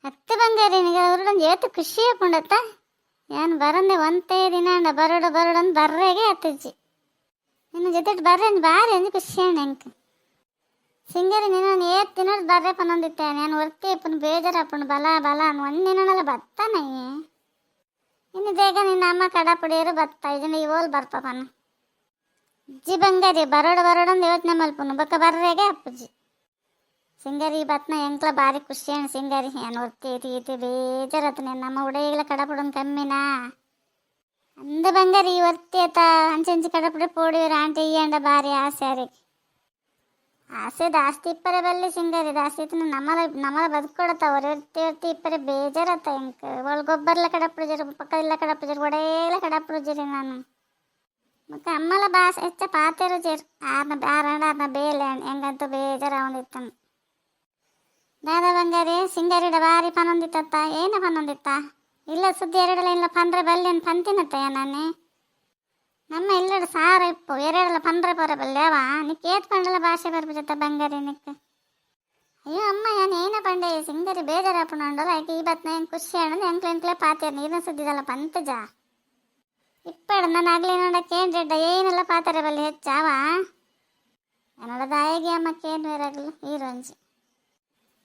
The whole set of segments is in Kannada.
ಅತ್ತೆ ಬಂಗಾರಿ ನಿನಗೆ ಅವರೊಂದು ಏತು ಖುಷಿ ಪುಂಡತ್ತ ಏನು ಬರಂದೆ ಒಂದೇ ದಿನ ಅಂಡ ಬರಡು ಬರಡು ಬರ್ರೆಗೆ ಅತ್ತಜ್ಜಿ ನಿನ್ನ ಜೊತೆ ಬರ್ರೆ ಬಾರಿ ಅಂದು ಖುಷಿ ಅಣ್ಣ ಎಂಕ್ ಸಿಂಗರಿ ನೀನು ಏತ್ ದಿನ ಬರ್ರೆ ಪನ್ನೊಂದಿತ್ತೆ ನಾನು ಹೊರ್ತಿ ಪುನ್ ಬೇಜಾರಪ್ಪುಂಡು ಬಲ ಬಲ ಅನ್ನು ಒಂದಿನಲ್ಲ ಬತ್ತಾನಯ್ಯ ಇನ್ನು ಬೇಗ ನಿನ್ನ ಅಮ್ಮ ಕಡಪುಡಿಯರು ಬತ್ತಾ ಇದನ್ನ ಇವೋಲ್ ಬರ್ಪಪ್ಪನ ಅಜ್ಜಿ ಬಂಗಾರಿ ಬರೋಡು ಬರೋಡು ಅಂದು ಯೋಚನೆ ಮಲ್ಪುನು ಬಕ್ಕ ಬರ್ರೆಗೆ ಅಪ್ಪಜ್ಜಿ ಸಿಂಗರಿ ಬತ್ನ ಎಂಕ್ಲ ಬಾರಿ ಖುಷಿ ಅಣ್ಣ ಸಿಂಗರಿ ಏನು ಹೊರ್ತಿ ತೀತಿ ಬೇಜಾರತ್ತು ನಮ್ಮ ಉಡೇಗ್ಲ ಕಡಪುಡನ್ ಕಮ್ಮಿನಾ ಅಂದ ಬಂಗಾರಿ ಹೊರ್ತಿ ಆತ ಅಂಚೆ ಕಡಪುಡಿ ಪೋಡಿಯರು ಆಂಟಿ ಈ ಅಂಡ ಬಾರಿ ಆಸೆ ಅರಿ ಆಸೆ ಜಾಸ್ತಿ ಇಪ್ಪರೆ ಬಲ್ಲಿ ಸಿಂಗರಿ ಜಾಸ್ತಿ ಇತ್ತು ನಮ್ಮಲ ಬದುಕೊಡತ್ತ ಹೊರ್ತಿ ಹೊರ್ತಿ ಇಪ್ಪರೆ ಬೇಜಾರತ್ತ ಎಂಕ್ ಒಳ್ ಗೊಬ್ಬರ್ಲ ಕಡಪುಡಿಜರು ಪಕ್ಕದಿಲ್ಲ ಕಡಪುಜರು ಒಡೇಲ ಕಡಪುಡಿಜರಿ ನಾನು ಮತ್ತೆ ಅಮ್ಮಲ ಭಾಷೆ ಹೆಚ್ಚ ಪಾತೆರು ಜೇರು ಆರನ ಬೇಲೆ ಹೆಂಗಂತೂ ಬೇಜಾರ ಅವನಿತ್ತನು ದಾದಾ ಬಂಗಾರಿ ಸಿಂಗರಿಡ ಬಾರಿ ಪನೊಂದಿತ್ತ ಏನ ಪನೊಂದಿತ್ತ ಇಲ್ಲ ಸುದ್ದಿ ಎರಡಲ ಇಲ್ಲ ಪಂದ್ರೆ ಬಲ್ಲಿ ಅಂತ ಪಂತಿನತ್ತಯ್ಯ ನಾನೇ ನಮ್ಮ ಇಲ್ಲಡು ಸಾರ ಇಪ್ಪು ಎರಡಲ ಪಂದ್ರೆ ಪೊರ ಬಲ್ಲಿ ಅವ ನಿಕ್ ಏತ್ ಪಂಡಲ ಭಾಷೆ ಬರ್ಬಿಜತ್ತ ಬಂಗಾರಿ ನಿಕ್ ಅಯ್ಯೋ ಅಮ್ಮ ನಾನು ಏನ ಪಂಡೆ ಸಿಂಗರಿ ಬೇಜಾರಪ್ಪುಂಡಲ್ಲ ಆಯ್ಕೆ ಈ ಬತ್ನ ಹೆಂಗೆ ಖುಷಿ ಆಡೋದು ಎಂಕ್ಲೆ ಪಾತೆರ್ ನೀರಿನ ಸುದ್ದಿದಲ್ಲ ಪಂತಜ ಇಪ್ಪಡ ನಾನು ಆಗ್ಲಿ ನೋಡಕ್ಕೇನು ಏನೆಲ್ಲ ಪಾತ್ರೆ ಬಲ್ಲಿ ಹೆಚ್ಚಾವ ಏನೋಡ ದಾಯಿಗೆ ಅಮ್ಮಕ್ಕೇನು ಇರಾಗಲು ಈರೊಂಜಿ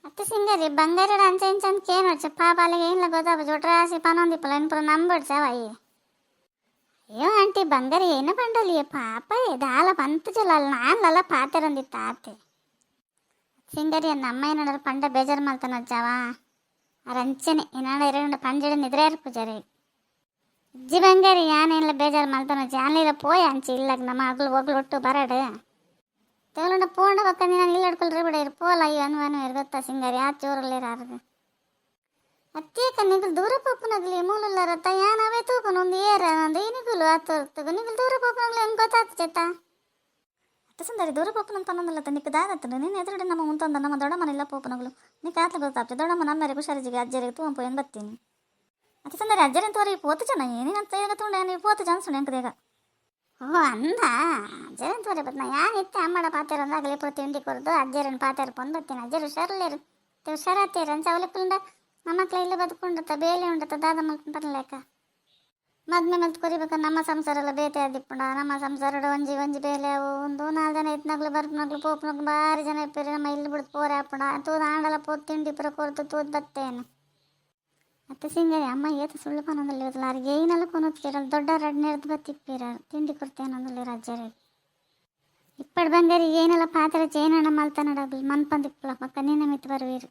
ಅತ್ತೆ ಸಿಂಗರಿ ಬಂಗಾರ ಅಂಚೆ ಇಂಚೆ ಅಂತ ಕೇನು ಹೊಡ್ಚ ಪಾಪಾಲಿಗೆ ಏನಿಲ್ಲ ಗೊತ್ತಾಗ ಜೊಟ್ರಾಸಿ ಪನೊಂದಿಪ್ಪಲ್ಲ ಎನ್ಪುರ ನಂಬಿಡ್ಚಾವ ಅಯ್ಯೋ ಆಂಟಿ ಬಂಗಾರಿ ಏನು ಪಂಡಲಿ ಪಾಪ ದಾಲ ಪಂತಜಲ್ಲ ಅಲ್ಲ ನಾನಲ್ಲ ಪಾತೆರೊಂದಿತ್ತ ಆತೆ ಸಿಂಗರಿ ನಮ್ಮ ಏನಾದ್ರು ಪಂಡ ಬೇಜಾರು ಮಾಡ್ತಾನ ಅಜ್ಜಾವ ಅರಂಚನೆ ಏನಾಡ ಎರಡು ಪಂಜಡ ನಿದ್ರೆ ಪೂಜಾರಿ ಅಜ್ಜಿ ಬಂಗಾರಿ ಯಾನೇನಿಲ್ಲ ಬೇಜಾರು ಮಾಡ್ತಾನ ಜಾನಿಲ್ಲ ಪೋಯ ಅಂಚೆ ಇಲ್ಲ ನಮ್ಮ ಹಗ್ಲು ಹೋಗ್ಲು ಒಟ್ಟು ಬರಡು ತೆವಲಂಡ ಪೋಂಡ ಬಕ್ಕಂದಿ ನಾನು ಇಲ್ಲ ಹಿಡ್ಕೊಳ್ರಿ ಬಿಡ ಇರು ಪೋಲ ಅಯ್ಯೋ ಅನ್ವನು ಗೊತ್ತಾ ಸಿಂಗಾರಿ ಆ ಚೋರಲ್ಲಿರಾರ್ದು ಅತ್ಯೇಕ ನಿಗಲು ದೂರ ಪಪ್ಪನಾಗಲಿ ಮೂಲಲ್ಲರತ್ತ ಯಾನವೇ ತೂಪನ ಒಂದು ಏರ ಒಂದು ಏನಿಗಲು ಆತೋರ್ತಗ ನಿಗಲು ದೂರ ಪಪ್ಪನಾಗಲಿ ಹೆಂಗೆ ಗೊತ್ತಾಯ್ತು ಚೇತ ಅತ್ತ ಸುಂದರಿ ದೂರ ಪಪ್ಪನ ಪನ್ನೊಂದಲ್ಲ ನಿಕ್ಕ ದಾದತ್ತನು ನೀನು ಎದುರುಡೆ ನಮ್ಮ ಮುಂತೊಂದ ನಮ್ಮ ದೊಡ್ಡಮ್ಮನಿಲ್ಲ ಪೋಪನಗಳು ನೀ ಕಾತ್ಲ ಗೊತ್ತಾಗ್ತದೆ ದೊಡ್ಡಮ್ಮ ನಮ್ಮರಿಗೆ ಹುಷಾರಿಜಿಗೆ ಅಜ್ಜರಿಗೆ ತೂಂಪು ಏನು ಬತ್ತೀನಿ ಅತ್ತ ಸುಂದರಿ ಅಜ್ಜರಂತ ತೋರಿ ಪೋತು ಜನ ಏನೇನಂತ ಈಗ ತುಂಡೆ ನೀವು ಪೋತು ಜನ ಸುಣ್ಣ ಎಂಕದೇಗ ಓ ಅಂದ ಅಜ್ಜರಂತವರೆ ಬತ್ನ ಯಾರು ಇತ್ತೆ ಅಮ್ಮಡ ಪಾತೆರ ಅಂದಾಗಲೇ ಪುರ ತಿಂಡಿ ಕೊರದು ಅಜ್ಜರನ್ನ ಪಾತೆರ ಪೊಂದು ಬರ್ತೀನಿ ಅಜ್ಜರು ಹುಷಾರಲ್ಲೇರು ಹುಷಾರಾತೀರ ಅಂತ ಅವಲಿಪ್ಪುಂಡ ನಮ್ಮ ಮಕ್ಳು ಇಲ್ಲ ಬದುಕೊಂಡತ್ತ ಬೇಲೆ ಉಂಡತ್ತ ದಾದ ಮಲ್ಕೊಂಡು ಬರಲೇಕ ಮದ್ಮೆ ಮಲ್ತು ಕೊರಿಬೇಕ ನಮ್ಮ ಸಂಸಾರ ಎಲ್ಲ ಬೇತೆ ಆದಿಪ್ಪುಂಡ ನಮ್ಮ ಸಂಸಾರದ ಒಂಜಿ ಒಂಜಿ ಬೇಲೆ ಅವು ಒಂದು 4 ಜನ ಇತ್ನಗ್ಲು ಬರ್ಪನಗ್ಲು ಪೋಪನಗ್ಲು ಭಾರಿ ಜನ ಇಪ್ಪಿರಿ ನಮ್ಮ ಇಲ್ಲಿ ಬಿಡ್ದು ಪೋರೆ ಹಾಪುಂಡ ತೂದು ಆಂಡಲ ಪೋದು ತಿಂಡಿ ಪುರ ಕೊರತು ತೂದು ಬತ್ತೇನು ಮತ್ತೆ ಸಿಂಗರಿ ಅಮ್ಮ ಏತು ಸುಳ್ಳು ಪನೊಂದಲ್ಲಿ ಇರೋದಿಲ್ಲ ಅವ್ರಿಗೆ ಏನೆಲ್ಲ ಕೊನೋತಿರಲ್ಲ ದೊಡ್ಡ ರಡ್ ನೆರೆದು ಬತ್ತಿಪ್ಪಿರ ತಿಂಡಿ ಕೊಡ್ತೇನೊಂದಲ್ಲಿ ರಾಜ್ಯರಿ ಇಪ್ಪಡು ಬಂಗಾರಿ ಏನೆಲ್ಲ ಪಾತ್ರೆ ಚೇನಣ್ಣ ಮಲ್ತಾನಡಾಗಲಿ ಮನ್ಪಂದಿಪ್ಪಲ ಪಕ್ಕ ನೀನೆ ಮಿತ್ತು ಬರುವೀರು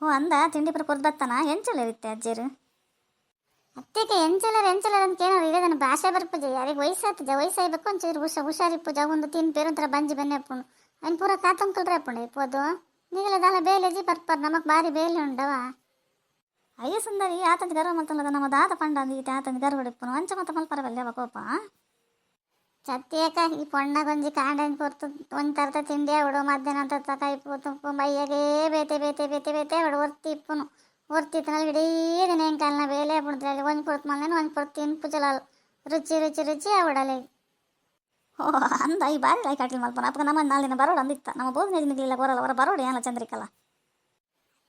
ಓ ಅಂದ ತಿಂಡಿ ಪುರ ಕೊರ್ದು ಬತ್ತಾನ ಹೆಂಚಲ್ಲ ಇರುತ್ತೆ ಅಜ್ಜರು ಅತ್ತೆಗೆ ಎಂಚಲರ್ ಅಂತ ಕೇಳೋರು ಇರೋದನ್ನು ಭಾಷೆ ಬರ್ಪುಜ ಯಾರಿಗೆ ವಯಸ್ಸಾಯ್ಬೇಕು ಒಂಚೂರು ಹುಷಾರಿಪ್ಪುಜ ಒಂದು ತಿನ್ಪೇರು ಒಂಥರ ಬಂಜಿ ಬನ್ನಿ ಅಪ್ಪುಂಡು ಅವ್ನು ಪೂರ ಕಾತಂಕಲ್ರಿ ಅಪ್ಪುಂಡು ಇಪ್ಪೋದು ನೀಗಲದಲ್ಲ ಬೇಲೆಜಿ ಬರ್ಪಾರ ನಮಕ್ ಭಾರಿ ಬೇಲೆ ಉಂಡವ ಅಯ್ಯ ಸುಂದರಿ ಆತಂದು ಗರ್ವ ಮಲ್ತಲ್ಲದ ನಮ್ಮ ದಾದ ಪಂಡ ಅಂದೀತೆ ಆತಂದು ಗರ್ವ ಹೊಡಿಪ್ಪನು ಅಂಚ ಮತ್ತ ಮಲ್ಪರವಲ್ಲ ಕೋಪ ಚತ್ತೇಕ ಈ ಪೊಣ್ಣಗೊಂಜಿ ಕಾಂಡನ್ ಕೊರ್ತು ಒಂದು ತರ್ತ ತಿಂಡಿ ಅವಡು ಮಧ್ಯಾಹ್ನ ಅಂತ ತಕಾಯ್ಪು ತುಪ್ಪು ಬಯ್ಯಗೇ ಬೇತೆ ಬೇತೆ ಬೇತೆ ಬೇತೆ ಅವಡು ಒರ್ತಿ ಇಪ್ಪುನು ಒರ್ತಿತ್ತನಲ್ಲಿ ಇಡೀ ದಿನ ಹೆಂಕಲ್ನ ಬೇಲೆ ಬಿಡ್ದ್ರಲ್ಲಿ ಒಂದು ಕೊಡ್ತು ಮಲ್ಲೇನು ಒಂದು ಕೊಡ್ತು ತಿನ್ಪು ಚಲ ರುಚಿ ರುಚಿ ರುಚಿ ಅವಡಲೆ ಓ ಅಂದ ಈ ಬಾರಿ ಲೈ ಕಾಟ್ಲಿ ಮಲ್ಪನ ಅಪ್ಪ ನಮ್ಮ ನಾಳಿನ ಬರೋಡು ಅಂದಿತ್ತ ನಮ್ಮ ಬೋಧನೆ ನಿಗಲಿಲ್ಲ ಬರೋಲ್ಲ ಅವರ ಬರೋಡು ಏನಲ್ಲ ಚಂದ್ರಿಕಲ್ಲ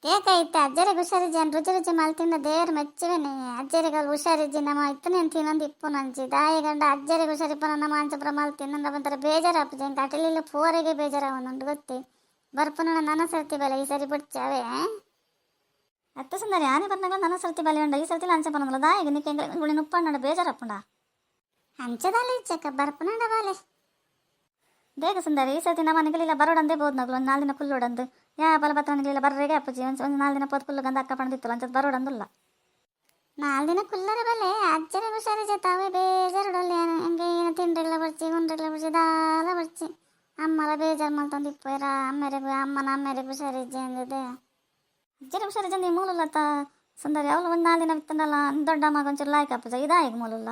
ಏಕಾಯ್ತು ಅಜ್ಜರಿಗೆ ಹುಷಾರಿಜ್ಜಿ ಅನ್ ರುಚಿ ರುಚಿ ಮಲ್ತಿಂದ ದೇವ್ರು ಮೆಚ್ಚುವೆನೆ ಅಜ್ಜರಿಗೆ ಹುಷಾರಿಜ್ಜಿ ನಮ್ಮ ಇತ್ತನೇ ಅಂತ ಇನ್ನೊಂದು ಇಪ್ಪು ನಂಜಿ ದಾಯಿ ಗಂಡ ಅಜ್ಜರಿಗೆ ಹುಷಾರಿಪ್ಪನ ನಮ್ಮ ಅಂಚಪುರ ಮಲ್ತಿಂದ ಒಂಥರ ಬೇಜಾರು ಅಪ್ಪಜಿ ಹೆಂಗೆ ಕಟಲಿಲ್ಲ ಫೋರಿಗೆ ಬೇಜಾರು ಅವನೊಂದು ಗೊತ್ತಿ ಬರ್ಪನ ನನ್ನ ಸರ್ತಿ ಬೆಲೆ ಈ ಸರಿ ಬಿಡ್ಚಾವೆ ಅತ್ತ ಸುಂದರಿ ಆನೆ ಬರ್ನಾಗ ನನ್ನ ಸರ್ತಿ ಬಲೆ ಉಂಡ ಈ ಸರ್ತಿ ಅಂಚ ಪನಲ್ಲ ದಾಯಿಗೆ ನಿಕ್ಕೆ ಹೆಂಗೆ ನುಪ್ಪಣ್ಣ ಬೇಜಾರಪ್ಪುಂಡ ಅಂಚದಲ್ಲಿ ಇಚ್ಚಕ್ಕ ಬರ್ಪನಂಡ ಬಾಲೆ ಬೇಗ ಸುಂದರಿ ಈ ಸರ್ತಿ ನಮ್ಮ ನಿಗಲಿಲ್ಲ ಬರೋಡಂದೇ ಬೋದು ನಗಲು ಒಂದು 4 ದಿನ ಕುಲ್ಲೋಡಂದು ಯಾ ಬಲ ಬತ್ತನಿಗಲಿಲ್ಲ ಬರ್ರೆಗೆ ಅಪ್ಪಜಿ ಒಂದು 4 ದಿನ ಪೋತ್ ಕುಲ್ಲು ಗಂಧ ಅಕ್ಕ ಪಣದಿತ್ತಲ್ಲ ಅಂಚದು ಬರೋಡಂದಿಲ್ಲ 4 ದಿನ ಕುಲ್ಲರ ಬಲೆ ಅಜ್ಜರ ಹುಷಾರಿ ಜತಾವೆ ಬೇಜಾರುಡಲ್ಲ ಹೆಂಗೆ ಏನು ತಿಂಡ್ರಿಲ್ಲ ಬರ್ಚಿ ಉಂಡ್ರಿಲ್ಲ ಬರ್ಚಿ ದಾಲ ಬರ್ಚಿ ಅಮ್ಮಲ ಬೇಜಾರು ಮಲ್ತೊಂದು ಇಪ್ಪರ ಅಮ್ಮನ ಅಮ್ಮರಿಗೆ ಹುಷಾರಿಜ್ಜಿ ಅಂದಿದೆ ಅಜ್ಜರ ಹುಷಾರಿಜ್ಜಿ ಅಂದು ಮೂಲಲ್ಲತ್ತ ಸುಂದರಿ ಅವಳು ಒಂದು 4 ದಿನ ಬಿತ್ತಂಡಲ್ಲ ದೊಡ್ಡ ಮಗ ಒಂಚೂರು ಲಾಯ್ಕ ಅಪ್ಪಜ ಇದಾಯಿಗೆ ಮೂಲಲ್ಲ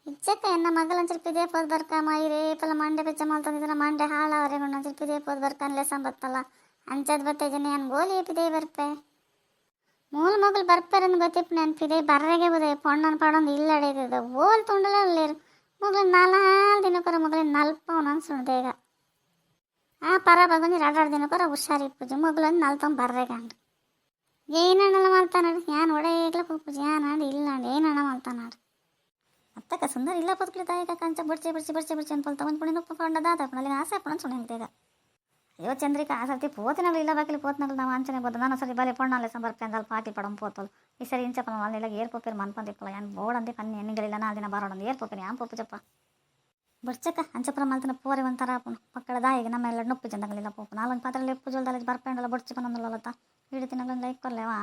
ಇಚ್ಚಕ್ಕ ಎನ್ನ ಮಗಳೊಂಚೂರು ಪಿದೇ ಪೋದು ಬರ್ಕ ಮೈರೇಪಲ್ಲ ಮಂಡೆ ಬೆಚ್ಚ ಮಲ್ತೊಂದಿದ್ರೆ ಮಂಡೆ ಹಾಳವರೆಗೆ ಒಂಚೂರು ಪಿದೇ ಪೋದು ಬರ್ಕನ್ಲೆ ಸಂಬತ್ತಲ್ಲ ಅಂಚದ್ ಬತ್ತೇಜನೆ ನಾನು ಗೋಲಿ ಪಿದೇ ಬರ್ಪೆ ಮೂಲ ಮಗಳು ಬರ್ಪೇರಂದು ಗೊತ್ತಿಪ್ಪು ನಾನು ಪಿದೇ ಬರ್ರೆಗೆ ಬುದೆ ಪೊಣ್ಣನ ಪಡೊಂದು ಇಲ್ಲಡೆದಿದೆ ಓಲ್ ತುಂಡಲ ಅಲ್ಲೇರು ಮಗಳು 4 ದಿನಕ್ಕೊರ ಮಗಳಿನ ನಲ್ಪವನು ಅನ್ಸುಣು ಬೇಗ ಆ ಪರ ಬಗೊಂಡು 2 ದಿನಕ್ಕೊರ ಹುಷಾರಿಪ್ಪುಜು ಮಗಳೊಂದು ನಲ್ತೊಂದು ಬರ್ರೆಗಂಡು ಏನಣ್ಣಲ್ಲ ಮಾಡ್ತಾನಾడు ಯಾನ್ ಒಡೆಗ್ಲ ಪೂಜೆ ಯಾನಾಡು ಇಲ್ಲ ಏನಣ್ಣ ಮಾಡ್ತಾನಾಡು ಅತ್ತಕ್ಕ ಸುಂದರ ಇಲ್ಲ ಪತ್ಕಲಿ ತಾಯಿಕ ಕಂಚ ಬಿಡ್ಚಿ ಅನ್ಕೊಳ್ತ ಒಂದು ಪುಣಿ ಉಪ್ಪು ಕೊಂಡದ ತಪ್ಪನಲ್ಲಿ ಆಸೆ ಪಣ ಸುಣ್ಣ ಹೇಳ್ತೇಗ ಅಯ್ಯೋ ಚಂದ್ರಿಕಾ ಆ ಸರ್ತಿ ಪೋತಿನಗಳು ಇಲ್ಲ ಬಾಕಿಲಿ ಪೋತ್ನಗಳು ನಾವು ಅಂಚನೆ ಬೋದು ನಾನು ಸರಿ ಬಲೆ ಪೊಣ್ಣಾಲೆ ಸಂಬರ್ಪೆ ಅಂದಲ್ಲಿ ಪಾಟಿ ಪಡಂ ಪೋತಲು ಈ ಸರಿ ಇಂಚಪ್ಪ ಅಲ್ಲಿ ಏರ್ಪೋಪೇರು ಮನ್ಪಂದಿಪ್ಪಲ್ಲ ಏನು ಬೋಡಂತೆ ಕಣ್ಣು ಎಣ್ಣಿಗಳಿಲ್ಲ ನಾಲ್ಕು ದಿನ ಬಾರೋಡಂದು ಏರ್ಪೋಪೇರು ಯಾನ್ ಪೋಪು ಚಪ್ಪ ಬಡ್ಚಕ್ಕ ಅಂಚಪುರ ಮಲ್ತನ ಪೋರೆ ಒಂಥರ ಆಪನು ಪಕ್ಕದ ದಾಯಿಗೆ ನಮ್ಮ ಎಲ್ಲ ನುಪ್ಪು ಚಂದಂಗಳಿಲ್ಲ ಪೋಪು ನಾಲ್ಕು ಪಾತ್ರೆಯಲ್ಲಿ ಉಪ್ಪು ಜೋಳದಲ್ಲಿ ಬರ್ಪೆಂಡಲ್ಲ ಬಡ್ಚಿಕೊಂಡಲ್ಲ ಹಿಡಿತಿನಲ್ಲ ಲೈಕ್ ಕೊರ್ಲೇವಾ